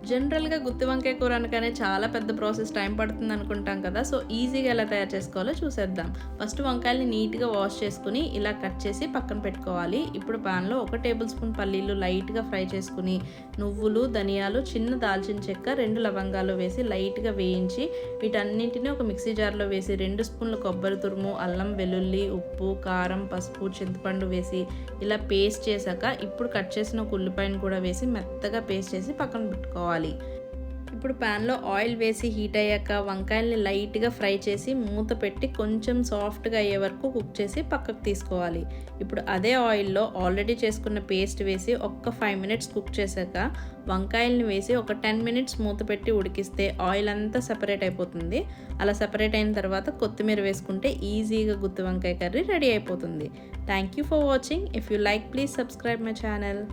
జనరల్‌గా గుత్తి వంకాయ కూర అనగానే చాలా పెద్ద ప్రాసెస్ టైం పడుతుంది అనుకుంటాం కదా! సో, ఈజీగా ఎలా తయారు చేసుకోవాలో చూసేద్దాం. ఫస్ట్ వంకాయల్ని నీట్‌గా వాష్ చేసుకొని ఇలా కట్ చేసి పక్కన పెట్టుకోవాలి. ఇప్పుడు పాన్‌లో 1 టేబుల్ స్పూన్ పల్లీలు లైట్‌గా ఫ్రై చేసుకొని, నువ్వులు, ధనియాలు, చిన్న దాల్చిన చెక్క, 2 లవంగాలు వేసి లైట్‌గా వేయించి వీటన్నింటిని ఒక మిక్సీ జార్‌లో వేసి 2 స్పూన్ల కొబ్బరి తురుము, అల్లం, వెల్లుల్లి, ఉప్పు, కారం, పసుపు, చింతపండు వేసి ఇలా పేస్ట్ చేశాక ఇప్పుడు కట్ చేసిన ఒక ఉల్లిపాయను కూడా వేసి మెత్తగా పేస్ట్ చేసి పక్కన పెట్టుకోవాలి. ఇప్పుడు ప్యాన్లో ఆయిల్ వేసి హీట్ అయ్యాక వంకాయల్ని లైట్గా ఫ్రై చేసి మూత పెట్టి కొంచెం సాఫ్ట్గా అయ్యే వరకు కుక్ చేసి పక్కకు తీసుకోవాలి. ఇప్పుడు అదే ఆయిల్లో ఆల్రెడీ చేసుకున్న పేస్ట్ వేసి ఒక్క 5 మినిట్స్ కుక్ చేశాక వంకాయల్ని వేసి ఒక 10 మినిట్స్ మూత పెట్టి ఉడికిస్తే ఆయిల్ అంతా సెపరేట్ అయిపోతుంది. అలా సెపరేట్ అయిన తర్వాత కొత్తిమీర వేసుకుంటే ఈజీగా గుత్తి వంకాయ కర్రీ రెడీ అయిపోతుంది. Thank you for watching. If you like please subscribe my channel.